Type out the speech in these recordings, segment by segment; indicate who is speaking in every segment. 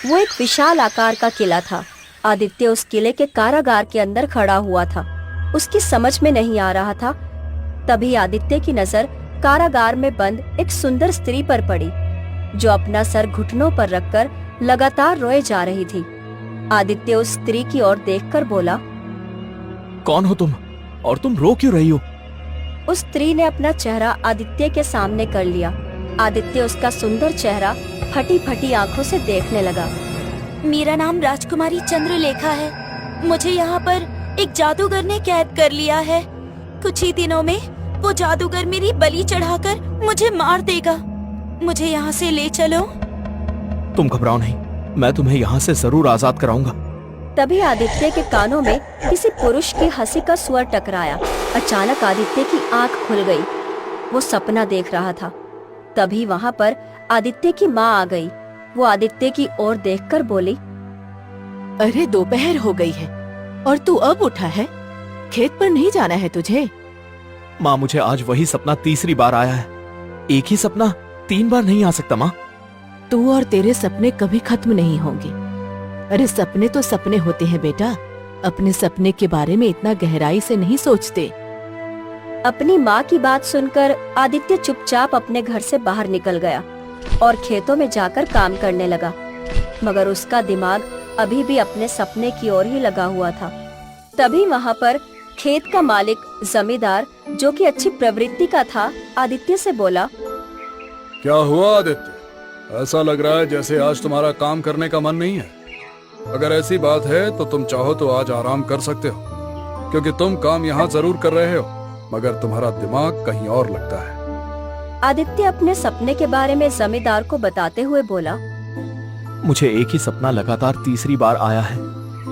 Speaker 1: वो एक विशाल आकार का किला था। आदित्य उस किले के कारागार के अंदर खड़ा हुआ था। उसकी समझ में नहीं आ रहा था। तभी आदित्य की नजर कारागार में बंद एक सुंदर स्त्री पर पड़ी, जो अपना सर घुटनों पर रखकर लगातार रोए जा रही थी। आदित्य उस स्त्री की ओर देखकर बोला,
Speaker 2: कौन हो तुम और तुम रो क्यों रही हो?
Speaker 1: उस स्त्री ने अपना चेहरा आदित्य के सामने कर लिया। आदित्य उसका सुंदर चेहरा फटी फटी आंखों से देखने लगा।
Speaker 3: मेरा नाम राजकुमारी चंद्रलेखा है। मुझे यहाँ पर एक जादूगर ने कैद कर लिया है। कुछ ही दिनों में वो जादूगर मेरी बलि चढ़ाकर मुझे मार देगा। मुझे यहाँ से ले चलो।
Speaker 2: तुम घबराओ नहीं, मैं तुम्हें यहाँ से जरूर आजाद कराऊंगा।
Speaker 1: तभी आदित्य के कानों में किसी पुरुष की हंसी का स्वर टकराया। अचानक आदित्य की आंख खुल गई। वो सपना देख रहा था। तभी वहाँ पर आदित्य की माँ आ गई। वो आदित्य की ओर देखकर बोली,
Speaker 4: अरे दोपहर हो गई है और तू अब उठा है? खेत पर नहीं जाना है तुझे?
Speaker 2: माँ, मुझे आज वही सपना तीसरी बार आया है। एक ही सपना 3 बार नहीं आ सकता माँ।
Speaker 4: तू और तेरे सपने कभी खत्म नहीं होंगे। अरे सपने तो सपने होते हैं बेटा। अपने सपने के बारे में इतना गहराई से नहीं सोचते।
Speaker 1: अपनी माँ की बात सुनकर आदित्य चुपचाप अपने घर से बाहर निकल गया और खेतों में जाकर काम करने लगा। मगर उसका दिमाग अभी भी अपने सपने की ओर ही लगा हुआ था। तभी वहाँ पर खेत का मालिक जमींदार, जो कि अच्छी प्रवृत्ति का था, आदित्य से बोला,
Speaker 5: क्या हुआ आदित्य? ऐसा लग रहा है जैसे आज तुम्हारा काम करने का मन नहीं है। अगर ऐसी बात है तो तुम चाहो तो आज आराम कर सकते हो, क्योंकि तुम काम यहाँ जरूर कर रहे हो, मगर तुम्हारा दिमाग कहीं और लगता है।
Speaker 1: आदित्य अपने सपने के बारे में जमींदार को बताते हुए बोला,
Speaker 2: मुझे एक ही सपना लगातार तीसरी बार आया है।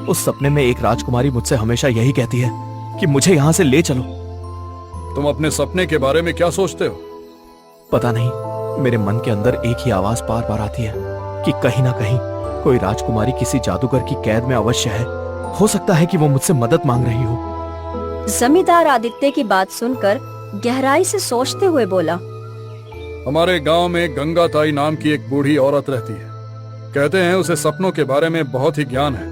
Speaker 2: उस सपने में एक राजकुमारी मुझसे हमेशा यही कहती है कि मुझे यहाँ से ले चलो।
Speaker 5: तुम अपने सपने के बारे में क्या सोचते हो?
Speaker 2: पता नहीं, मेरे मन के अंदर एक ही आवाज बार बार आती है कि कहीं ना कहीं कोई राजकुमारी किसी जादूगर की कैद में अवश्य है। हो सकता है कि वो मुझसे मदद मांग रही हो।
Speaker 1: जमींदार आदित्य की बात सुनकर गहराई से सोचते हुए बोला,
Speaker 5: हमारे गांव में गंगा ताई नाम की एक बूढ़ी औरत रहती है। कहते हैं उसे सपनों के बारे में बहुत ही ज्ञान है।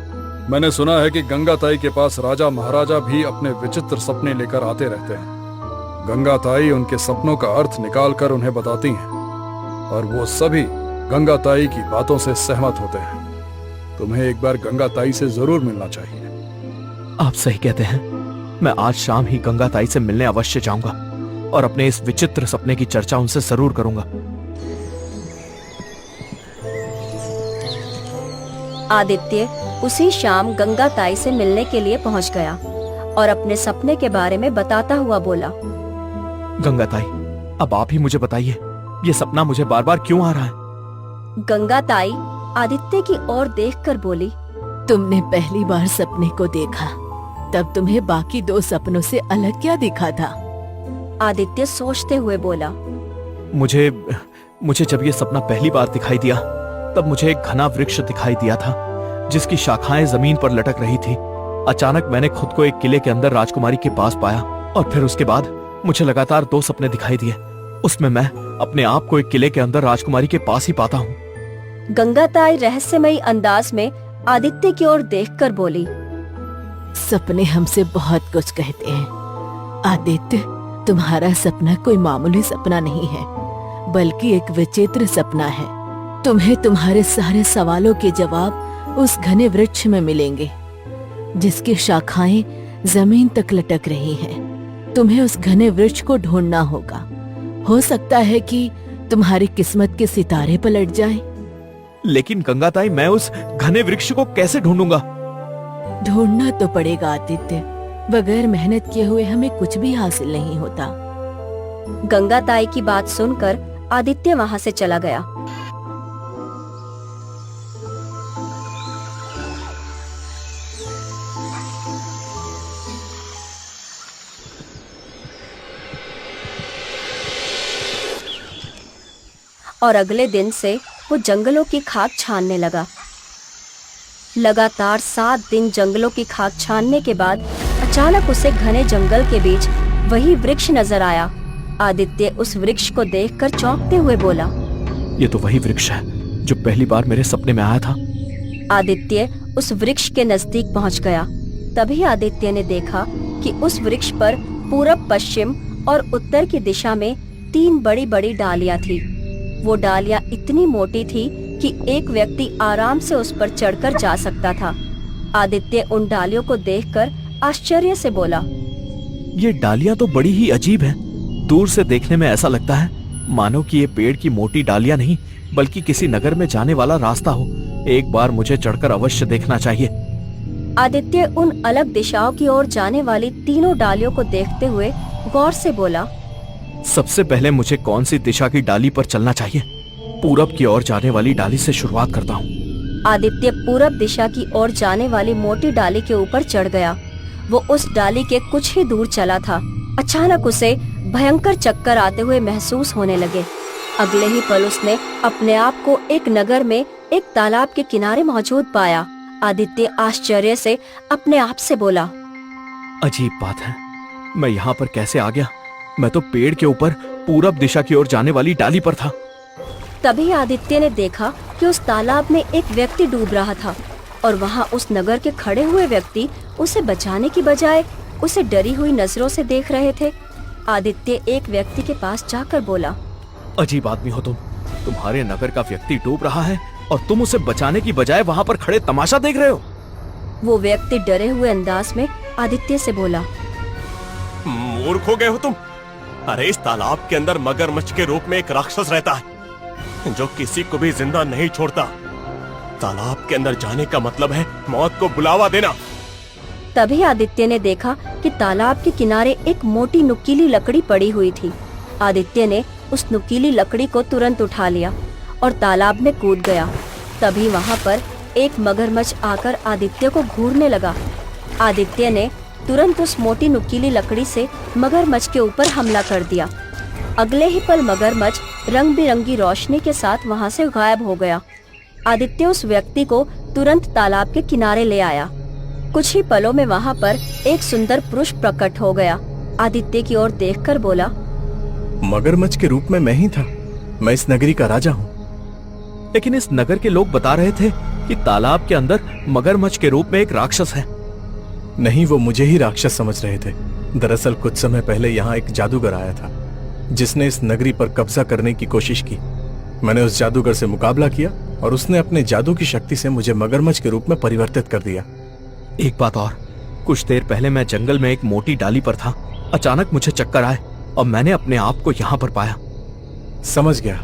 Speaker 5: मैंने सुना है कि गंगा ताई के पास राजा महाराजा भी अपने विचित्र सपने लेकर आते रहते हैं। गंगा ताई उनके सपनों का अर्थ निकाल कर उन्हें बताती हैं और वो सभी गंगा ताई की बातों से सहमत होते हैं। तुम्हें एक बार गंगा ताई से जरूर मिलना चाहिए।
Speaker 2: आप सही कहते हैं। मैं आज शाम ही गंगा ताई से मिलने अवश्य जाऊंगा और अपने इस विचित्र सपने की चर्चा उनसे जरूर करूंगा।
Speaker 1: आदित्य उसी शाम गंगा ताई से मिलने के लिए पहुंच गया और अपने सपने के बारे में बताता हुआ बोला,
Speaker 2: गंगा ताई, अब आप ही मुझे बताइए, ये सपना मुझे बार बार क्यों आ रहा है?
Speaker 1: गंगा ताई आदित्य की ओर देखकर बोली,
Speaker 4: तुमने पहली बार सपने को देखा, तब तुम्हें बाकी 2 सपनों से अलग क्या दिखा था?
Speaker 1: आदित्य सोचते हुए बोला,
Speaker 2: मुझे जब ये सपना पहली बार दिखाई दिया, तब मुझे एक घना वृक्ष दिखाई दिया था जिसकी शाखाएं जमीन पर लटक रही थी। अचानक मैंने खुद को एक किले के अंदर राजकुमारी के पास पाया और फिर उसके बाद मुझे लगातार 2 सपने दिखाई दिए। उसमें मैं अपने आप को एक किले के अंदर राजकुमारी के पास ही पाता हूँ।
Speaker 1: गंगा ताई रहस्यमयी अंदाज में आदित्य की ओर देखकर बोली,
Speaker 4: सपने हमसे बहुत कुछ कहते हैं। आदित्य, तुम्हारा सपना कोई मामूली सपना नहीं है, बल्कि एक विचित्र सपना है। तुम्हें तुम्हारे सारे सवालों के जवाब उस घने वृक्ष में मिलेंगे जिसकी शाखाएं जमीन तक लटक रही हैं। तुम्हें उस घने वृक्ष को ढूंढना होगा। हो सकता है कि तुम्हारी किस्मत के सितारे पलट जाएं।
Speaker 2: लेकिन गंगा ताई, मैं उस घने वृक्ष को कैसे ढूंढूंगा?
Speaker 4: ढूंढना तो पड़ेगा आदित्य। बगैर मेहनत किए हुए हमें कुछ भी हासिल नहीं होता।
Speaker 1: गंगा ताई की बात सुनकर आदित्य वहां से चला गया। और अगले दिन से वो जंगलों की खाक छानने लगा। लगातार 7 दिन जंगलों की खाक छानने के बाद अचानक उसे घने जंगल के बीच वही वृक्ष नजर आया। आदित्य उस वृक्ष को देखकर चौंकते हुए बोला,
Speaker 2: ये तो वही वृक्ष है जो पहली बार मेरे सपने में आया था।
Speaker 1: आदित्य उस वृक्ष के नजदीक पहुंच गया। तभी आदित्य ने देखा कि उस वृक्ष पर पूरब, पश्चिम और उत्तर की दिशा में 3 बड़ी बड़ी डालियां थी। वो डालियां इतनी मोटी थी कि एक व्यक्ति आराम से उस पर चढ़कर जा सकता था। आदित्य उन डालियों को देखकर आश्चर्य से बोला,
Speaker 2: ये डालियां तो बड़ी ही अजीब हैं। दूर से देखने में ऐसा लगता है मानो कि ये पेड़ की मोटी डालियां नहीं बल्कि किसी नगर में जाने वाला रास्ता हो। एक बार मुझे चढ़कर अवश्य देखना चाहिए।
Speaker 1: आदित्य उन अलग दिशाओं की ओर जाने वाली तीनों डालियों को देखते हुए गौर से बोला,
Speaker 2: सबसे पहले मुझे कौन सी दिशा की डाली पर चलना चाहिए? पूरब की ओर जाने वाली डाली से शुरुआत करता हूँ।
Speaker 1: आदित्य पूरब दिशा की ओर जाने वाली मोटी डाली के ऊपर चढ़ गया। वो उस डाली के कुछ ही दूर चला था। अचानक उसे भयंकर चक्कर आते हुए महसूस होने लगे। अगले ही पल उसने अपने आप को एक नगर में एक तालाब के किनारे मौजूद पाया। आदित्य आश्चर्य से अपने आप से बोला,
Speaker 2: अजीब बात है, मैं यहाँ पर कैसे आ गया? मैं तो पेड़ के ऊपर पूरब दिशा की ओर जाने वाली डाली पर था।
Speaker 1: तभी आदित्य ने देखा कि उस तालाब में एक व्यक्ति डूब रहा था और वहाँ उस नगर के खड़े हुए व्यक्ति उसे बचाने की बजाय उसे डरी हुई नजरों से देख रहे थे। आदित्य एक व्यक्ति के पास जाकर बोला,
Speaker 2: अजीब आदमी हो तुम। तुम्हारे नगर का व्यक्ति डूब रहा है और तुम उसे बचाने की बजाय वहाँ पर खड़े तमाशा देख रहे हो।
Speaker 1: वो व्यक्ति डरे हुए अंदाज में आदित्य से बोला,
Speaker 6: मूर्ख हो गए हो तुम। अरे इस तालाब के अंदर मगरमच्छ के रूप में एक राक्षस रहता है जो किसी को भी जिंदा नहीं छोड़ता। तालाब के अंदर जाने का मतलब है मौत को बुलावा देना।
Speaker 1: तभी आदित्य ने देखा कि तालाब के किनारे एक मोटी नुकीली लकड़ी पड़ी हुई थी। आदित्य ने उस नुकीली लकड़ी को तुरंत उठा लिया और तालाब में कूद गया। तभी वहाँ पर एक मगरमच्छ आकर आदित्य को घूरने लगा। आदित्य ने तुरंत उस मोटी नुकीली लकड़ी से मगरमच्छ के ऊपर हमला कर दिया। अगले ही पल मगरमच्छ रंग बिरंगी रोशनी के साथ वहाँ से गायब हो गया। आदित्य उस व्यक्ति को तुरंत तालाब के किनारे ले आया। कुछ ही पलों में वहाँ पर एक सुंदर पुरुष प्रकट हो गया। आदित्य की ओर देखकर बोला,
Speaker 5: मगरमच्छ के रूप में मैं ही था। मैं इस नगरी का राजा हूँ।
Speaker 2: लेकिन इस नगर के लोग बता रहे थे कि तालाब के अंदर मगरमच्छ के रूप में एक राक्षस है।
Speaker 5: नहीं, वो मुझे ही राक्षस समझ रहे थे। दरअसल कुछ समय पहले यहाँ एक जादूगर आया था जिसने इस नगरी पर कब्जा करने की कोशिश की। मैंने उस जादूगर से मुकाबला किया और उसने अपने जादू की शक्ति से मुझे मगरमच्छ के रूप में परिवर्तित कर दिया।
Speaker 2: एक बात और, कुछ देर पहले मैं जंगल में एक मोटी डाली पर था। अचानक मुझे चक्कर आए और मैंने अपने आप को यहाँ पर पाया।
Speaker 5: समझ गया,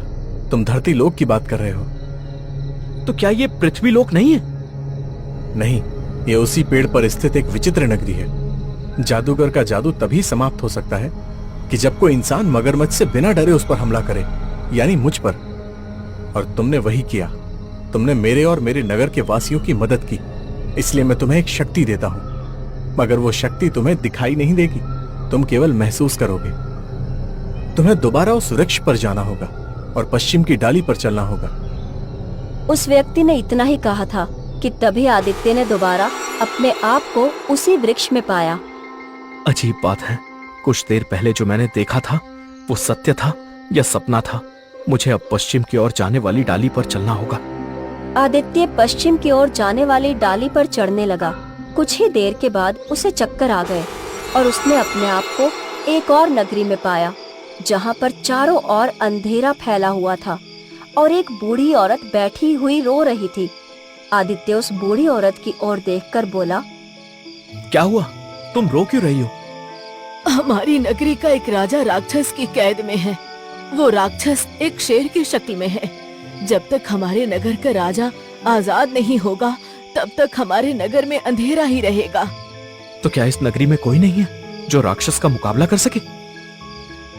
Speaker 5: तुम धरती लोक की बात कर रहे हो।
Speaker 2: तो क्या ये पृथ्वी लोक नहीं है?
Speaker 5: नहीं, ये उसी पेड़ पर स्थित एक विचित्र नगरी है। जादूगर का जादू तभी समाप्त हो सकता है कि जब कोई इंसान मगरमच्छ से बिना डरे उस पर हमला करे, यानी मुझ पर। और तुमने वही किया। तुमने मेरे और मेरे नगर के वासियों की मदद की, इसलिए मैं तुम्हें एक शक्ति देता हूं। मगर वो शक्ति तुम्हें दिखाई नहीं देगी, तुम केवल महसूस करोगे। तुम्हें दोबारा उस वृक्ष पर जाना होगा और पश्चिम की डाली पर चलना होगा।
Speaker 1: उस व्यक्ति ने इतना ही कहा था कि तभी आदित्य ने दोबारा अपने आप को उसी वृक्ष में पाया।
Speaker 2: अजीब बात है, कुछ देर पहले जो मैंने देखा था वो सत्य था या सपना था? मुझे अब पश्चिम की ओर जाने वाली डाली पर चलना होगा।
Speaker 1: आदित्य पश्चिम की ओर जाने वाली डाली पर चढ़ने लगा। कुछ ही देर के बाद उसे चक्कर आ गए और उसने अपने आप को एक और नगरी में पाया जहाँ पर चारों ओर अंधेरा फैला हुआ था और एक बूढ़ी औरत बैठी हुई रो रही थी। आदित्य उस बूढ़ी औरत की ओर देखकर बोला,
Speaker 2: क्या हुआ? तुम रो क्यों रही हो?
Speaker 4: हमारी नगरी का एक राजा राक्षस की कैद में है। वो राक्षस एक शेर की शक्ल में है। जब तक हमारे नगर का राजा आजाद नहीं होगा तब तक हमारे नगर में अंधेरा ही रहेगा।
Speaker 2: तो क्या इस नगरी में कोई नहीं है जो राक्षस का मुकाबला कर सके?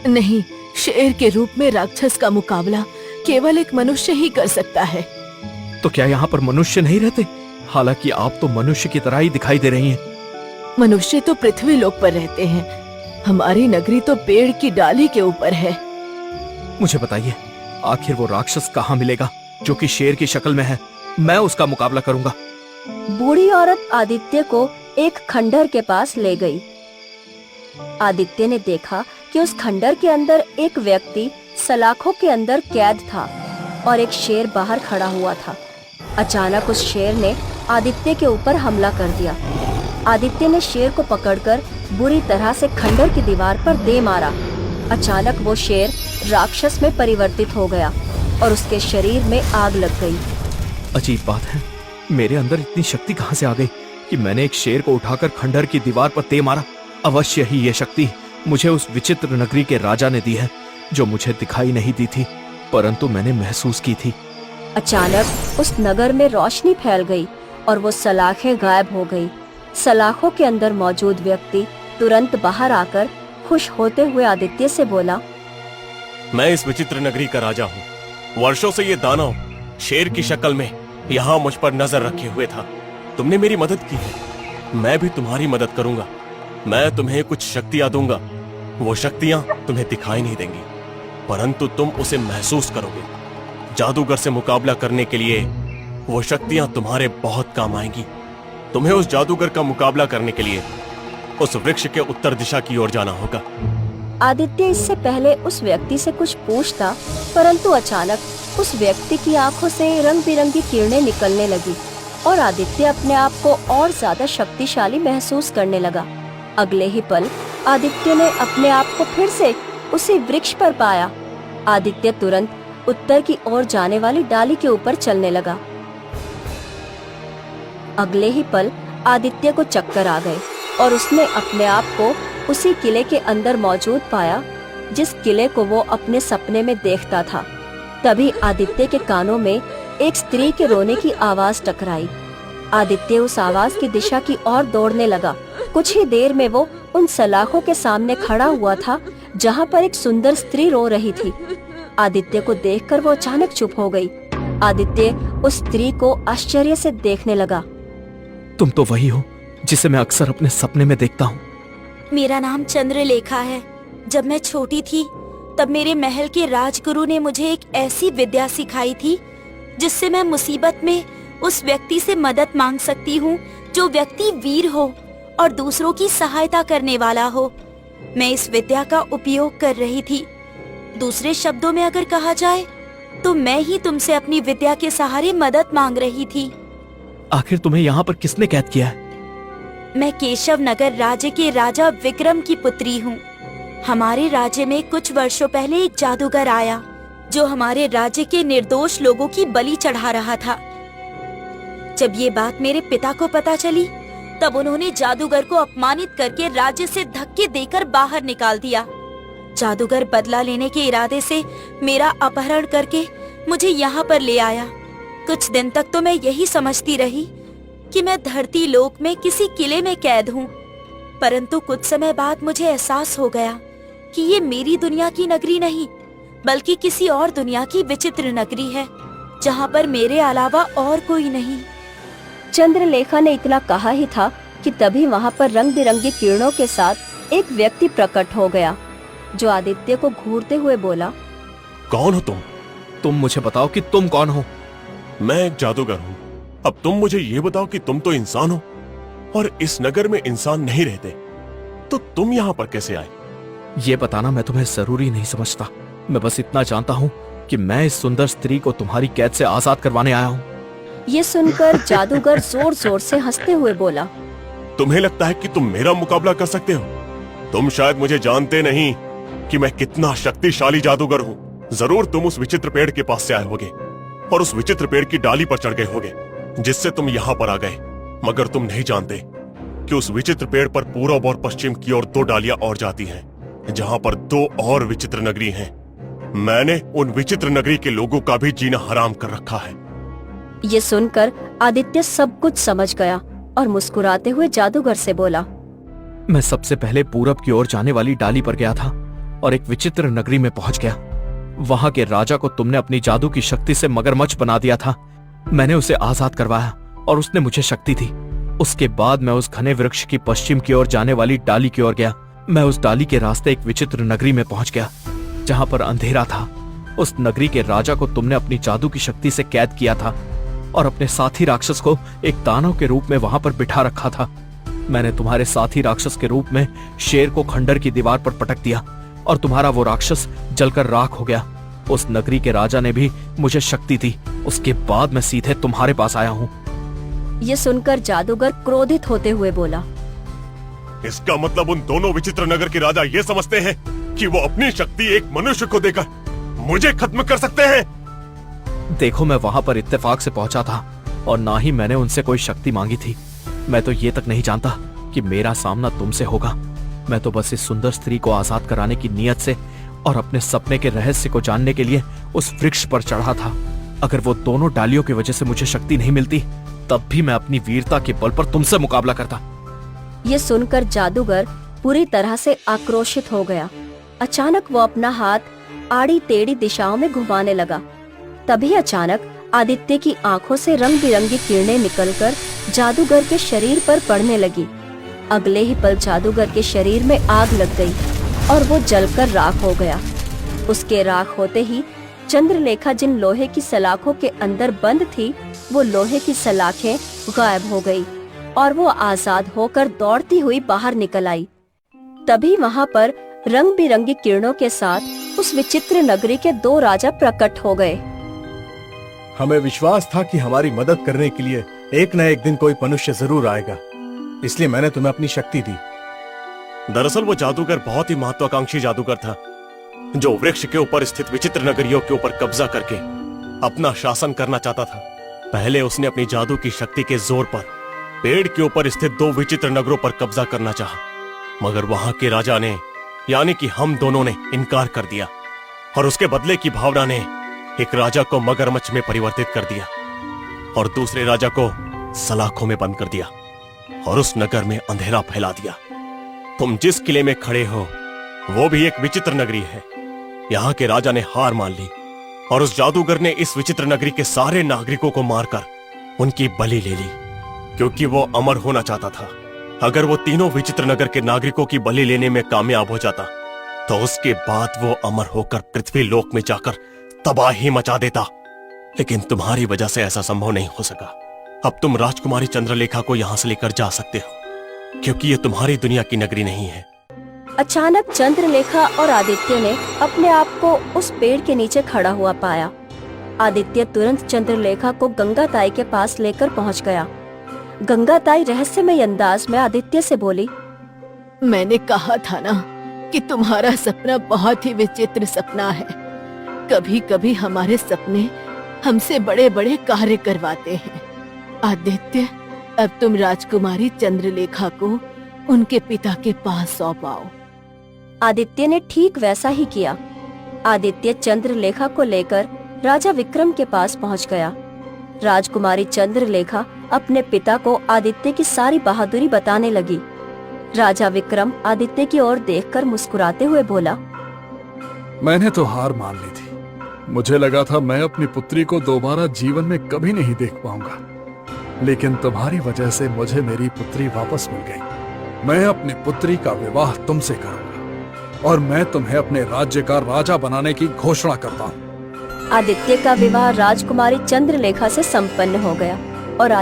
Speaker 4: नहीं, शेर के रूप में राक्षस का मुकाबला केवल एक मनुष्य ही कर सकता है।
Speaker 2: तो क्या यहाँ पर मनुष्य नहीं रहते? हालांकि आप तो मनुष्य की तरह ही दिखाई दे रही हैं।
Speaker 4: मनुष्य तो पृथ्वी लोक पर रहते हैं, हमारी नगरी तो पेड़ की डाली के ऊपर है।
Speaker 2: मुझे बताइए, आखिर वो राक्षस कहाँ मिलेगा जो कि शेर की शक्ल में है? मैं उसका मुकाबला करूंगा।
Speaker 1: बूढ़ी औरत आदित्य को एक खंडर के पास ले गई। आदित्य ने देखा कि उस खंडर के अंदर एक व्यक्ति सलाखों के अंदर कैद था और एक शेर बाहर खड़ा हुआ था। अचानक उस शेर ने आदित्य के ऊपर हमला कर दिया। आदित्य ने शेर को पकड़कर बुरी तरह से खंडर की दीवार पर दे मारा। अचानक वो शेर राक्षस में परिवर्तित हो गया और उसके शरीर में आग लग गई।
Speaker 2: अजीब बात है, मेरे अंदर इतनी शक्ति कहां से आ गई कि मैंने एक शेर को उठाकर खंडर की दीवार पर दे मारा। अवश्य ही ये शक्ति मुझे उस विचित्र नगरी के राजा ने दी है, जो मुझे दिखाई नहीं दी थी परंतु मैंने महसूस की थी।
Speaker 1: अचानक उस नगर में रोशनी फैल गई और वो सलाखें गायब हो गई। सलाखों के अंदर मौजूद व्यक्ति तुरंत बाहर आकर खुश होते हुए आदित्य से बोला,
Speaker 6: मैं इस विचित्र नगरी का राजा हूँ। वर्षों से ये दानव शेर की शक्ल में यहाँ मुझ पर नजर रखे हुए था। तुमने मेरी मदद की है, मैं भी तुम्हारी मदद करूंगा। मैं तुम्हें कुछ शक्तियां दूंगा। वो शक्तियां तुम्हें दिखाई नहीं देंगी परंतु तुम उसे महसूस करोगे। जादूगर से मुकाबला करने के लिए वो शक्तियां तुम्हारे बहुत काम आएंगी। तुम्हें उस जादूगर का मुकाबला करने के लिए उस वृक्ष के उत्तर दिशा की ओर जाना होगा।
Speaker 1: आदित्य इससे पहले उस व्यक्ति से कुछ पूछता, परंतु अचानक उस व्यक्ति की आंखों से रंग बिरंगी किरणें निकलने लगी और आदित्य अपने आप को और ज्यादा शक्तिशाली महसूस करने लगा। अगले ही पल आदित्य ने अपने आप को फिर से उसी वृक्ष पर पाया। आदित्य तुरंत उत्तर की ओर जाने वाली डाली के ऊपर चलने लगा। अगले ही पल आदित्य को चक्कर आ गए और उसने अपने आप को उसी किले के अंदर मौजूद पाया जिस किले को वो अपने सपने में देखता था। तभी आदित्य के कानों में एक स्त्री के रोने की आवाज टकराई। आदित्य उस आवाज की दिशा की ओर दौड़ने लगा। कुछ ही देर में वो उन सलाखों के सामने खड़ा हुआ था जहाँ पर एक सुंदर स्त्री रो रही थी। आदित्य को देखकर वो अचानक चुप हो गई। आदित्य उस स्त्री को आश्चर्य से देखने लगा।
Speaker 2: तुम तो वही हो जिसे मैं अक्सर अपने सपने में देखता हूँ।
Speaker 3: मेरा नाम चंद्रलेखा है। जब मैं छोटी थी तब मेरे महल के राजगुरु ने मुझे एक ऐसी विद्या सिखाई थी जिससे मैं मुसीबत में उस व्यक्ति से मदद मांग सकती हूँ जो व्यक्ति वीर हो और दूसरों की सहायता करने वाला हो। मैं इस विद्या का उपयोग कर रही थी। दूसरे शब्दों में अगर कहा जाए तो मैं ही तुमसे अपनी विद्या के सहारे मदद मांग रही थी।
Speaker 2: आखिर तुम्हें यहाँ पर किसने कैद किया है?
Speaker 3: मैं केशव नगर राज्य के राजा विक्रम की पुत्री हूँ। हमारे राज्य में कुछ वर्षों पहले एक जादूगर आया जो हमारे राज्य के निर्दोष लोगों की बलि चढ़ा रहा था। जब ये बात मेरे पिता को पता चली तब उन्होंने जादूगर को अपमानित करके राज्य से धक्के देकर बाहर निकाल दिया। जादूगर बदला लेने के इरादे से मेरा अपहरण करके मुझे यहाँ पर ले आया। कुछ दिन तक तो मैं यही समझती रही कि मैं धरती लोक में किसी किले में कैद हूँ, परंतु कुछ समय बाद मुझे एहसास हो गया कि ये मेरी दुनिया की नगरी नहीं बल्कि किसी और दुनिया की विचित्र नगरी है जहाँ पर मेरे अलावा और कोई नहीं।
Speaker 1: चंद्रलेखा ने इतना कहा ही था कि तभी वहाँ पर रंग बिरंगी किरणों के साथ एक व्यक्ति प्रकट हो गया जो आदित्य को घूरते हुए बोला,
Speaker 6: कौन हो तुम?
Speaker 2: तुम मुझे बताओ कि तुम कौन हो?
Speaker 6: मैं एक जादूगर हूँ। अब तुम मुझे ये बताओ कि तुम तो इंसान हो और इस नगर में इंसान नहीं रहते, तो तुम यहाँ पर कैसे आए?
Speaker 2: ये बताना मैं तुम्हें जरूरी नहीं समझता। मैं बस इतना जानता हूँ कि मैं इस सुंदर स्त्री को तुम्हारी कैद से आजाद करवाने आया हूँ।
Speaker 1: ये सुनकर जादूगर जोर जोर से हंसते हुए बोला,
Speaker 6: तुम्हें लगता है कि तुम मेरा मुकाबला कर सकते हो? तुम शायद मुझे जानते नहीं कि मैं कितना शक्तिशाली जादूगर हूँ। जरूर तुम उस विचित्र पेड़ के पास से आए होगे और उस विचित्र पेड़ की डाली पर चढ़ गए होगे जिससे तुम यहाँ पर आ गए, मगर तुम नहीं जानते कि उस विचित्र पेड़ पर पूरब और पश्चिम की ओर 2 डालियां और जाती हैं, जहाँ पर 2 और विचित्र नगरी हैं। मैंने उन विचित्र नगरी के लोगों का भी जीना हराम कर रखा है।
Speaker 1: ये सुनकर आदित्य सब कुछ समझ गया और मुस्कुराते हुए जादूगर से बोला,
Speaker 2: मैं सबसे पहले पूरब की ओर जाने वाली डाली पर गया था और एक विचित्र नगरी में पहुंच गया। वहां के राजा को तुमने अपनी जादू की शक्ति से मगरमच्छ बना दिया था। मैंने उसे आजाद करवाया और उसने मुझे शक्ति दी। उसके बाद मैं उस घने वृक्ष की पश्चिम की ओर जाने वाली डाली की ओर गया। मैं उस डाली के रास्ते एक विचित्र नगरी में पहुंच गया जहां पर अंधेरा था। उस नगरी के राजा को तुमने अपनी जादू की शक्ति से कैद किया था और अपने साथी राक्षस को एक दानव के रूप में वहां पर बिठा रखा था। मैंने तुम्हारे साथी राक्षस के रूप में शेर को खंडर की दीवार पर पटक दिया और तुम्हारा वो राक्षस जलकर राख हो गया। उस नगरी के राजा ने भी मुझे शक्ति दी। उसके बाद मैं सीधे तुम्हारे पास आया हूँ।
Speaker 1: ये सुनकर जादूगर क्रोधित होते हुए बोला।
Speaker 6: इसका मतलब उन दोनों विचित्र नगर के राजा ये समझते हैं कि वो अपनी शक्ति एक मनुष्य को देकर मुझे खत्म कर सकते हैं।
Speaker 2: देखो, मैं वहां पर इत्तेफाक से पहुंचा था और ना ही मैंने उनसे कोई शक्ति मांगी थी। मैं तो ये तक नहीं जानता कि मेरा सामना तुमसे होगा। मैं तो बस इस सुंदर स्त्री को आजाद कराने की नीयत से और अपने सपने के रहस्य को जानने के लिए उस वृक्ष पर चढ़ा था। अगर वो दोनों डालियों की वजह से मुझे शक्ति नहीं मिलती, तब भी मैं अपनी वीरता के बल पर तुमसे मुकाबला करता।
Speaker 1: ये सुनकर जादूगर पूरी तरह से आक्रोशित हो गया। अचानक वो अपना हाथ आड़ी टेढ़ी दिशाओं में घुमाने लगा। तभी अचानक आदित्य की आंखों से रंग बिरंगी किरणें निकलकर जादूगर के शरीर पर पड़ने लगी। अगले ही पल जादूगर के शरीर में आग लग गई और वो जलकर राख हो गया। उसके राख होते ही चंद्रलेखा जिन लोहे की सलाखों के अंदर बंद थी, वो लोहे की सलाखें गायब हो गई और वो आजाद होकर दौड़ती हुई बाहर निकल आई। तभी वहाँ पर रंग बिरंगी किरणों के साथ उस विचित्र नगरी के 2 राजा प्रकट हो गए।
Speaker 7: हमें विश्वास था कि हमारी मदद करने के लिए एक न एक दिन कोई मनुष्य जरूर आएगा, इसलिए मैंने तुम्हें अपनी शक्ति दी।
Speaker 6: दरअसल वो जादूगर बहुत ही महत्वाकांक्षी जादूगर था, जो वृक्ष के ऊपर स्थित विचित्र नगरियों के ऊपर कब्जा करके अपना शासन करना चाहता था। पहले उसने अपनी जादू की शक्ति के जोर पर पेड़ के ऊपर स्थित 2 विचित्र नगरों पर कब्जा करना चाहा, मगर वहां के राजा ने, यानी कि हम दोनों ने इनकार कर दिया और उसके बदले की भावना ने एक राजा को मगरमच्छ में परिवर्तित कर दिया और दूसरे राजा को सलाखों में बंद कर दिया और उस नगर में अंधेरा फैला दिया। तुम जिस किले में खड़े हो वो भी एक विचित्र नगरी है। यहाँ के राजा ने हार मान ली और उस जादूगर ने इस विचित्र नगरी के सारे नागरिकों को मारकर उनकी बलि ले ली, क्योंकि वो अमर होना चाहता था। अगर वो तीनों विचित्र नगर के नागरिकों की बलि लेने में कामयाब हो जाता तो उसके बाद वो अमर होकर पृथ्वी लोक में जाकर तबाही मचा देता, लेकिन तुम्हारी वजह से ऐसा संभव नहीं हो सका। अब तुम राजकुमारी चंद्रलेखा को यहाँ से लेकर जा सकते हो, क्योंकि ये तुम्हारी दुनिया की नगरी नहीं है।
Speaker 1: अचानक चंद्रलेखा और आदित्य ने अपने आप को उस पेड़ के नीचे खड़ा हुआ पाया। आदित्य तुरंत चंद्रलेखा को गंगाताई के पास लेकर पहुंच गया। गंगाताई रहस्यमय अंदाज में आदित्य से बोली,
Speaker 4: मैंने कहा था ना कि तुम्हारा सपना बहुत ही विचित्र सपना है। कभी कभी हमारे सपने हमसे बड़े बड़े कार्य करवाते हैं। आदित्य, अब तुम राजकुमारी चंद्रलेखा को उनके पिता के पास सौंपाओ।
Speaker 1: आदित्य ने ठीक वैसा ही किया। आदित्य चंद्रलेखा को लेकर राजा विक्रम के पास पहुंच गया। राजकुमारी चंद्रलेखा अपने पिता को आदित्य की सारी बहादुरी बताने लगी। राजा विक्रम आदित्य की ओर देखकर मुस्कुराते हुए बोला,
Speaker 5: मैंने तो हार मान ली थी। मुझे लगा था मैं अपनी पुत्री को दोबारा जीवन में कभी नहीं देख पाऊंगा, लेकिन तुम्हारी वजह से मुझे मेरी पुत्री वापस मिल गई। मैं अपनी पुत्री का विवाह तुमसे करूंगा और मैं तुम्हें अपने राज्य का राजा बनाने की घोषणा करता हूँ।
Speaker 1: आदित्य का विवाह राजकुमारी चंद्रलेखा से संपन्न हो गया और